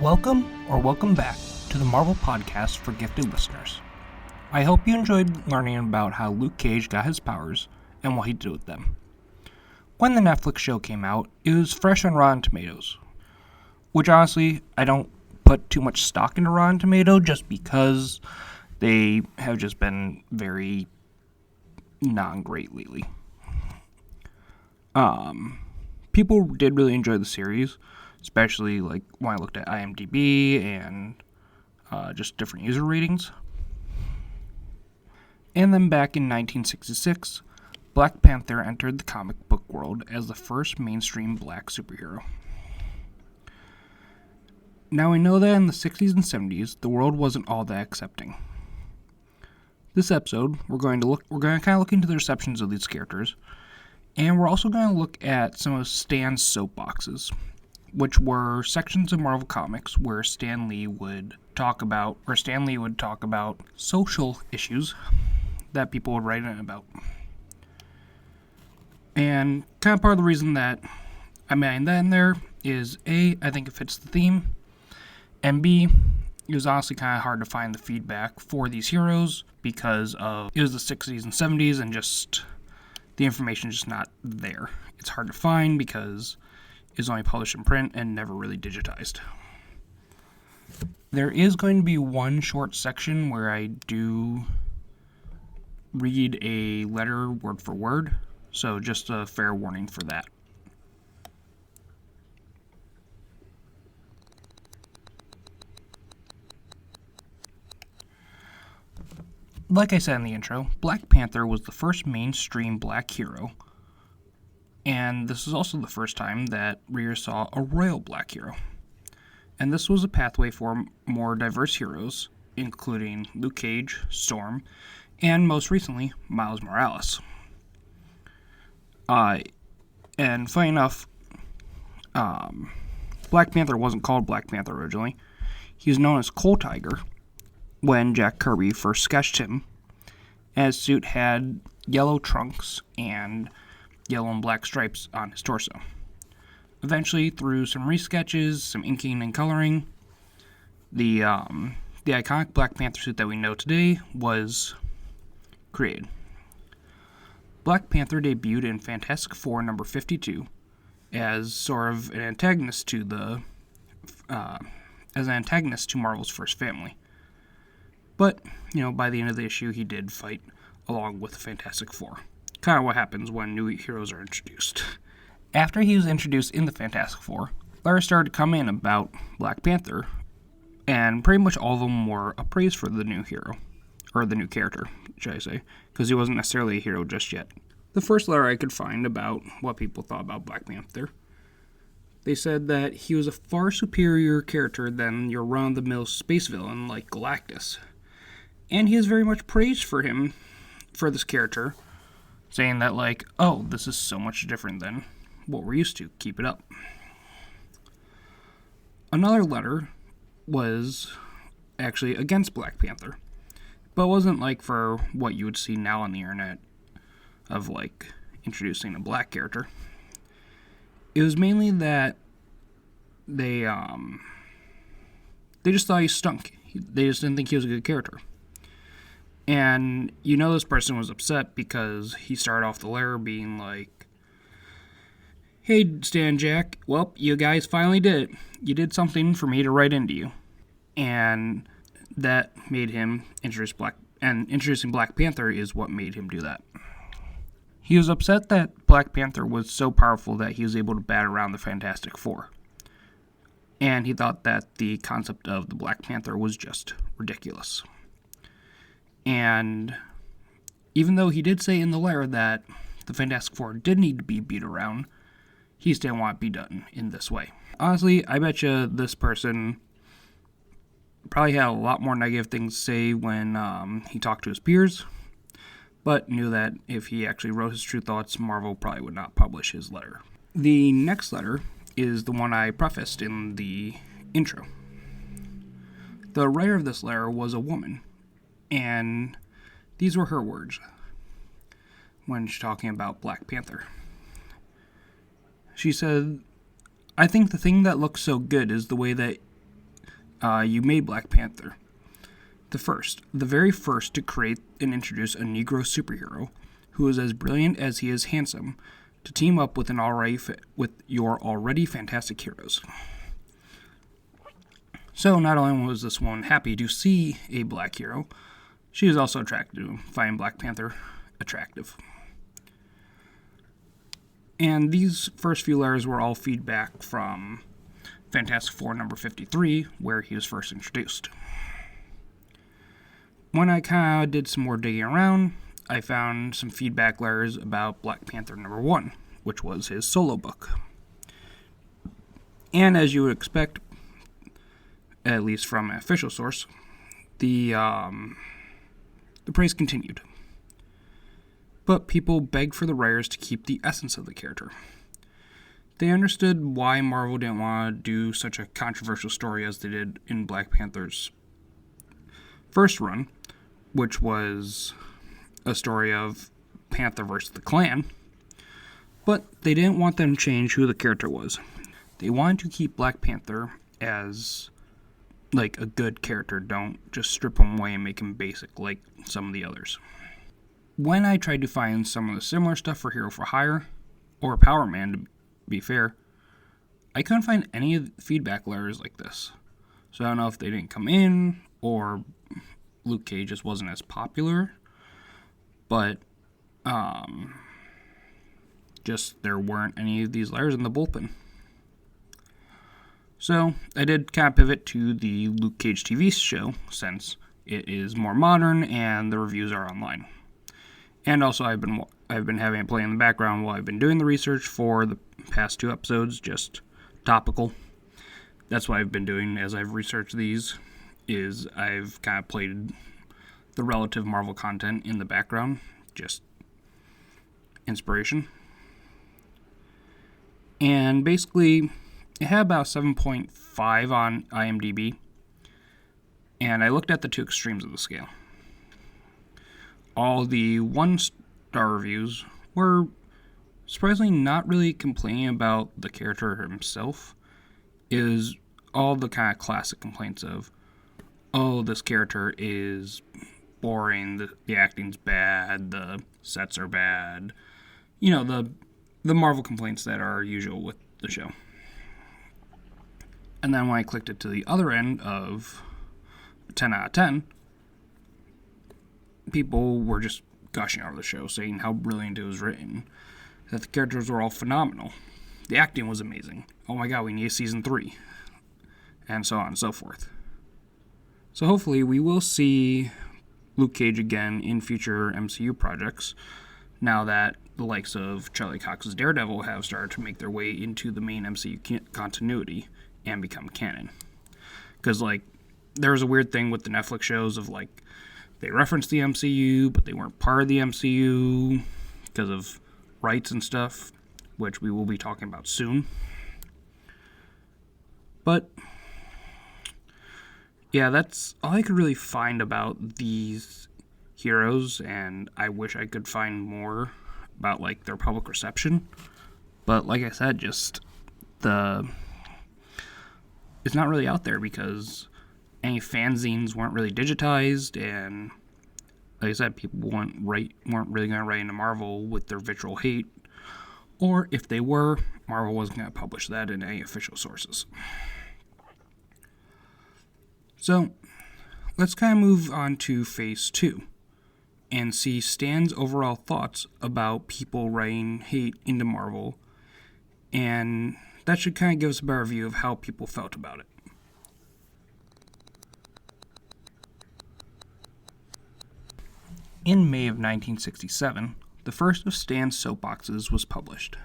Welcome back to the Marvel Podcast for gifted listeners. I hope you enjoyed learning about how Luke Cage got his powers and what he did with them. When the Netflix show came out, it was fresh on Rotten Tomatoes, which honestly, I don't put too much stock into Rotten Tomato just because they have just been very non-great lately. People did really enjoy the series, especially like when I looked at IMDb and just different user ratings. And then back in 1966, Black Panther entered the comic book world as the first mainstream black superhero. Now we know that in the 60s and 70s, the world wasn't all that accepting. This episode, we're going to kind of look into the receptions of these characters, and we're also going to look at some of Stan's soapboxes, which were sections of Marvel Comics where Stan Lee would talk about social issues that people would write in about. And kind of part of the reason that I made that in there is A, I think it fits the theme, and B, it was honestly kind of hard to find the feedback for these heroes because it was the 60s and 70s and just the information is just not there. It's hard to find because is only published in print and never really digitized. There is going to be one short section where I do read a letter word for word, so just a fair warning for that. Like I said in the intro, Black Panther was the first mainstream black hero, and this is also the first time that readers saw a royal black hero. And this was a pathway for more diverse heroes, including Luke Cage, Storm, and most recently, Miles Morales. And funny enough, Black Panther wasn't called Black Panther originally. He was known as Coal Tiger when Jack Kirby first sketched him, and his suit had yellow trunks and yellow and black stripes on his torso. Eventually, through some resketches, some inking and coloring, the iconic Black Panther suit that we know today was created. Black Panther debuted in Fantastic Four number 52 as sort of an antagonist to Marvel's First Family. But, by the end of the issue, he did fight along with the Fantastic Four. Kind of what happens when new heroes are introduced. After he was introduced in the Fantastic Four, letters started to come in about Black Panther, and pretty much all of them were appraised for the new hero, or the new character, should I say, because he wasn't necessarily a hero just yet. The first letter I could find about what people thought about Black Panther, they said that he was a far superior character than your run-of-the-mill space villain like Galactus. And he is very much praised for this character, saying that, this is so much different than what we're used to. Keep it up. Another letter was actually against Black Panther, but it wasn't for what you would see now on the internet of, introducing a black character. It was mainly that they just thought he stunk. They just didn't think he was a good character. And this person was upset because he started off the letter being like, "Hey, Stan Jack, well, you guys finally did it. You did something for me to write into you." And that made him introducing Black Panther is what made him do that. He was upset that Black Panther was so powerful that he was able to bat around the Fantastic Four. And he thought that the concept of the Black Panther was just ridiculous. And even though he did say in the letter that the Fantastic Four did need to be beat around, he still didn't want it to be done in this way. Honestly, I bet you this person probably had a lot more negative things to say when he talked to his peers, but knew that if he actually wrote his true thoughts, Marvel probably would not publish his letter. The next letter is the one I prefaced in the intro. The writer of this letter was a woman, and these were her words when she's talking about Black Panther. She said, "I think the thing that looks so good is the way that you made Black Panther. The very first to create and introduce a Negro superhero who is as brilliant as he is handsome to team up with with your already fantastic heroes. So not only was this woman happy to see a black hero, she was also attracted to him, finding Black Panther attractive. And these first few letters were all feedback from Fantastic Four number 53, where he was first introduced. When I kind of did some more digging around, I found some feedback letters about Black Panther number 1, which was his solo book. And as you would expect, at least from an official source, the praise continued. But people begged for the writers to keep the essence of the character. They understood why Marvel didn't want to do such a controversial story as they did in Black Panther's first run, which was a story of Panther versus the Klan, but they didn't want them to change who the character was. They wanted to keep Black Panther as like a good character. Don't just strip him away and make him basic like some of the others. When I tried to find some of the similar stuff for Hero for Hire or Power Man, to be fair, I couldn't find any of the feedback letters like this. So I don't know if they didn't come in or Luke Cage just wasn't as popular, but just there weren't any of these letters in the bullpen. So I did kind of pivot to the Luke Cage TV show since it is more modern and the reviews are online. And also I've been having it play in the background while I've been doing the research for the past 2 episodes, just topical. That's what I've been doing as I've researched these, is I've kind of played the relative Marvel content in the background, just inspiration. And basically, it had about 7.5 on IMDb, and I looked at the 2 extremes of the scale. All the 1-star reviews were surprisingly not really complaining about the character himself. It is all the kind of classic complaints of, oh, this character is boring, the acting's bad, the sets are bad. You know, the Marvel complaints that are usual with the show. And then when I clicked it to the other end of 10 out of 10, people were just gushing over the show, saying how brilliant it was written, that the characters were all phenomenal, the acting was amazing, oh my god, we need season 3, and so on and so forth. So hopefully we will see Luke Cage again in future MCU projects, now that the likes of Charlie Cox's Daredevil have started to make their way into the main MCU continuity and become canon. Because, like, there was a weird thing with the Netflix shows of, like, they referenced the MCU, but they weren't part of the MCU because of rights and stuff, which we will be talking about soon. But yeah, that's all I could really find about these heroes, and I wish I could find more about, like, their public reception. But like I said, just it's not really out there because any fanzines weren't really digitized, and like I said, people weren't really going to write into Marvel with their vitriol hate, or if they were, Marvel wasn't going to publish that in any official sources. So let's kind of move on to Phase 2 and see Stan's overall thoughts about people writing hate into Marvel, and that should kind of give us a better view of how people felt about it. In May of 1967, the first of Stan's Soapboxes was published.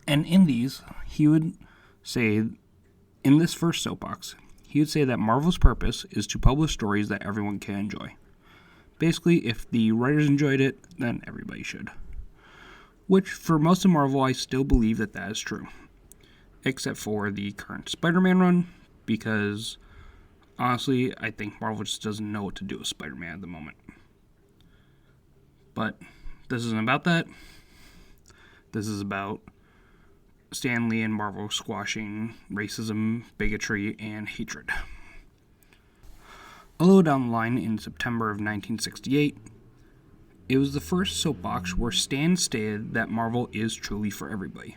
And in these, he would say, in this first soapbox, he would say that Marvel's purpose is to publish stories that everyone can enjoy. Basically, if the writers enjoyed it, then everybody should. Which, for most of Marvel, I still believe that is true. Except for the current Spider-Man run, because, honestly, I think Marvel just doesn't know what to do with Spider-Man at the moment. But this isn't about that. This is about Stan Lee and Marvel squashing racism, bigotry, and hatred. Although down the line in September of 1968, it was the first soapbox where Stan stated that Marvel is truly for everybody.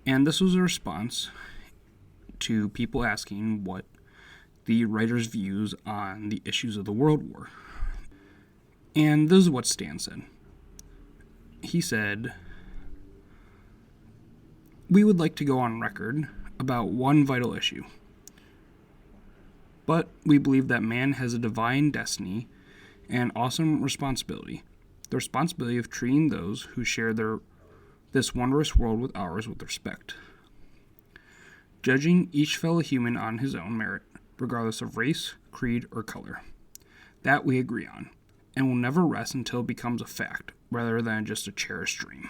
And this was a response to people asking what the writer's views on the issues of the world were. And this is what Stan said. He said, "We would like to go on record about one vital issue. But we believe that man has a divine destiny and awesome responsibility. The responsibility of treating those who share this wondrous world with ours with respect. Judging each fellow human on his own merit, regardless of race, creed, or color. That we agree on, and will never rest until it becomes a fact, rather than just a cherished dream."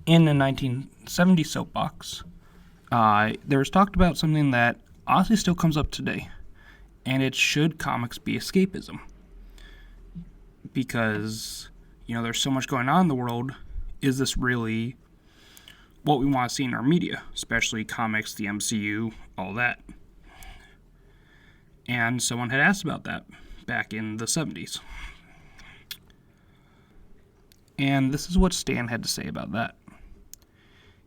In the 1970 soapbox, there was talked about something that honestly still comes up today, and it's should comics be escapism? Because, there's so much going on in the world. Is this really what we want to see in our media, especially comics, the MCU, all that? And someone had asked about that back in the 70s. And this is what Stan had to say about that.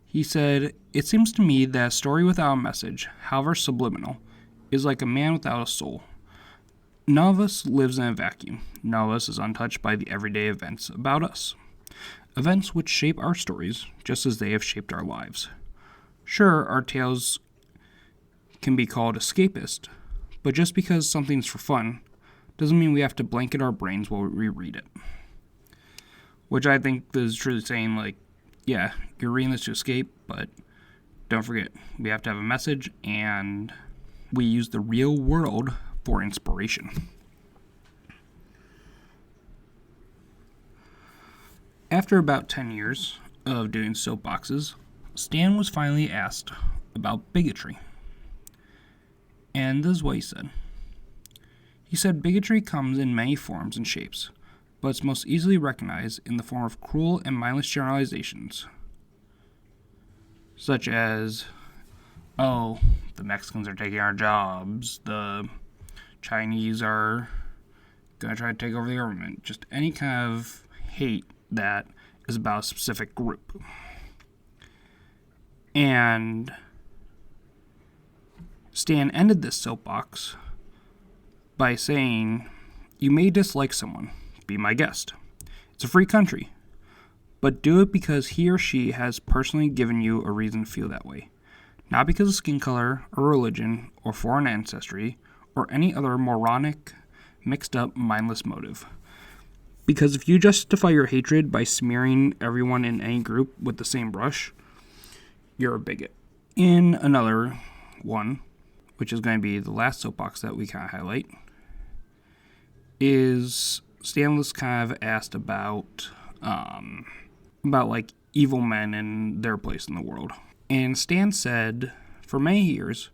He said, "It seems to me that a story without a message, however subliminal, is like a man without a soul. None of us lives in a vacuum. None of us is untouched by the everyday events about us. Events which shape our stories, just as they have shaped our lives. Sure, our tales can be called escapist, but just because something's for fun doesn't mean we have to blanket our brains while we read it." Which I think is truly saying, yeah, you're reading this to escape, but don't forget, we have to have a message, and we use the real world for inspiration. After about 10 years of doing soapboxes, Stan was finally asked about bigotry. And this is what he said. He said, "Bigotry comes in many forms and shapes, but it's most easily recognized in the form of cruel and mindless generalizations, such as, the Mexicans are taking our jobs, the Chinese are going to try to take over the government," just any kind of hate that is about a specific group. And Stan ended this soapbox by saying, "You may dislike someone. Be my guest. It's a free country. But do it because he or she has personally given you a reason to feel that way. Not because of skin color, or religion, or foreign ancestry, or any other moronic, mixed-up, mindless motive. Because if you justify your hatred by smearing everyone in any group with the same brush, you're a bigot." In another one, which is going to be the last soapbox that we kind of highlight, is Stan was kind of asked about evil men and their place in the world. And Stan said, "For many years,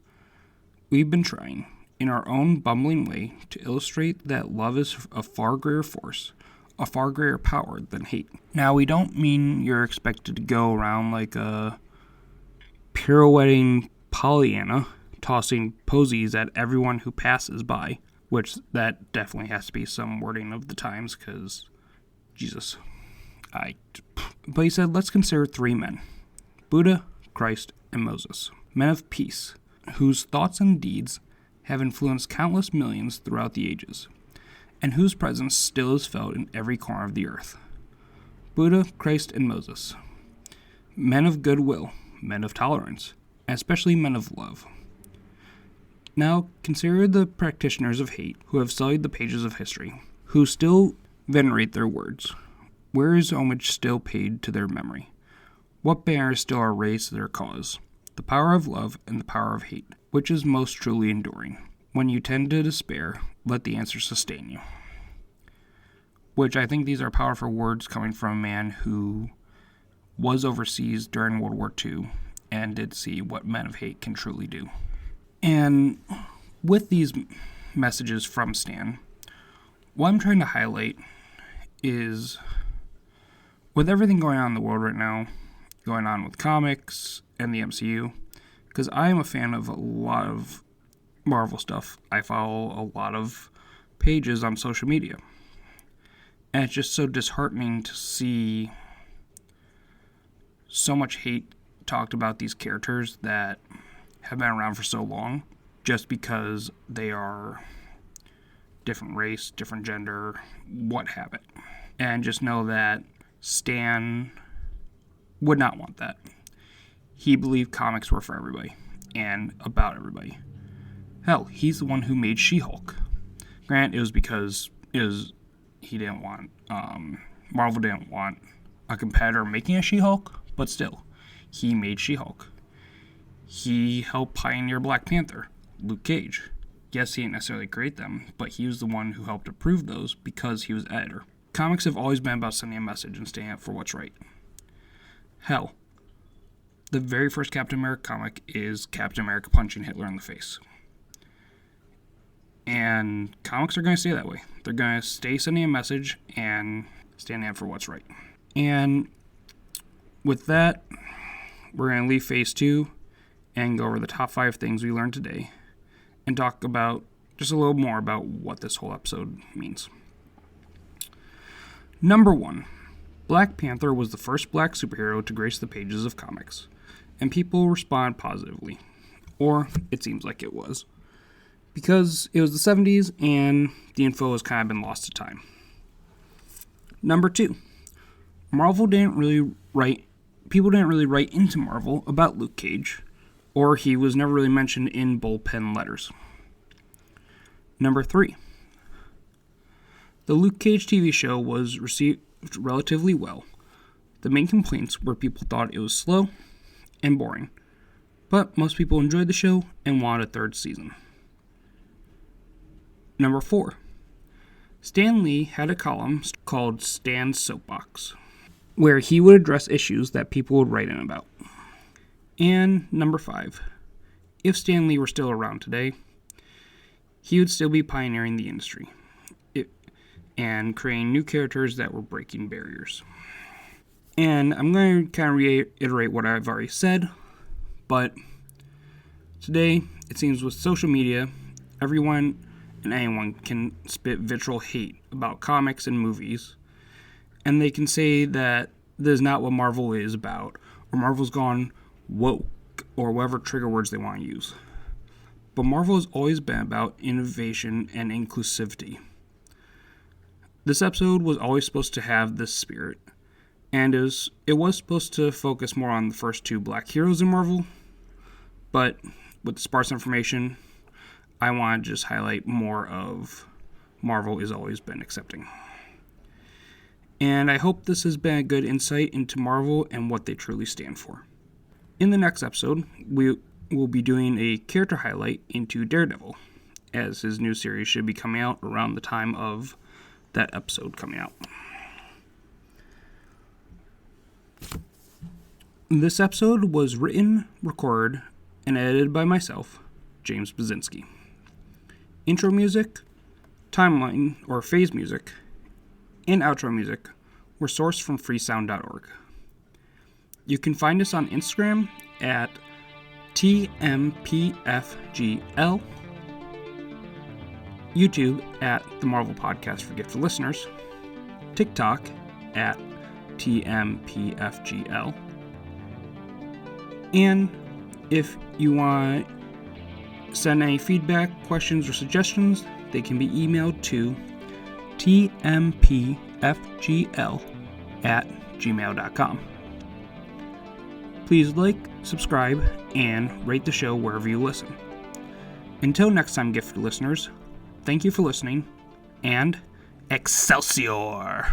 we've been trying, in our own bumbling way, to illustrate that love is a far greater force, a far greater power than hate. Now, we don't mean you're expected to go around like a pirouetting Pollyanna, tossing posies at everyone who passes by," which that definitely has to be some wording of the times, because, Jesus. But he said, "Let's consider 3 men, Buddha, Christ, and Moses, men of peace, whose thoughts and deeds have influenced countless millions throughout the ages, and whose presence still is felt in every corner of the earth. Buddha, Christ, and Moses, men of goodwill, men of tolerance, and especially men of love. Now consider the practitioners of hate who have sullied the pages of history, who still venerate their words. Where is homage still paid to their memory? What banners still are raised to their cause? The power of love and the power of hate, which is most truly enduring. When you tend to despair, let the answer sustain you." Which I think these are powerful words coming from a man who was overseas during World War II and did see what men of hate can truly do. And with these messages from Stan, what I'm trying to highlight is, with everything going on in the world right now, going on with comics and the MCU, because I am a fan of a lot of Marvel stuff. I follow a lot of pages on social media. And it's just so disheartening to see so much hate talked about these characters that have been around for so long just because they are different race, different gender, what have it. And just know that Stan would not want that. He believed comics were for everybody and about everybody. Hell, he's the one who made She-Hulk. Granted, it was because he didn't want, Marvel didn't want a competitor making a She-Hulk, but still, he made She-Hulk. He helped pioneer Black Panther, Luke Cage. Yes, he didn't necessarily create them, but he was the one who helped approve those because he was editor. Comics have always been about sending a message and standing up for what's right. Hell, the very first Captain America comic is Captain America punching Hitler in the face. And comics are going to stay that way. They're going to stay sending a message and standing up for what's right. And with that, we're going to leave phase 2 and go over the top 5 things we learned today and talk about just a little more about what this whole episode means. Number 1, Black Panther was the first black superhero to grace the pages of comics, and people respond positively, or it seems like it was, because it was the 70s and the info has kind of been lost to time. Number 2, people didn't really write into Marvel about Luke Cage, or he was never really mentioned in bullpen letters. Number 3, the Luke Cage TV show was received relatively well. The main complaints were people thought it was slow and boring, but most people enjoyed the show and wanted a third season. Number 4, Stan Lee had a column called Stan's Soapbox, where he would address issues that people would write in about. And number 5, if Stan Lee were still around today, he would still be pioneering the industry and creating new characters that were breaking barriers. And I'm going to kind of reiterate what I've already said, but today, it seems with social media, everyone and anyone can spit vitriol hate about comics and movies, and they can say that that is not what Marvel is about, or Marvel's gone woke, or whatever trigger words they want to use. But Marvel has always been about innovation and inclusivity. This episode was always supposed to have this spirit, and it was supposed to focus more on the first 2 black heroes in Marvel, but with the sparse information, I want to just highlight more of Marvel has always been accepting. And I hope this has been a good insight into Marvel and what they truly stand for. In the next episode, we will be doing a character highlight into Daredevil, as his new series should be coming out around the time of that episode coming out. This episode was written, recorded, and edited by myself, James Bazinski. Intro music, timeline or phase music, and outro music were sourced from freesound.org. You can find us on Instagram at TMPFGL, YouTube at The Marvel Podcast for Gifted Listeners, TikTok at TMPFGL, and if you want to send any feedback, questions, or suggestions, they can be emailed to tmpfgl@gmail.com. Please like, subscribe, and rate the show wherever you listen. Until next time, gifted listeners, thank you for listening, and Excelsior!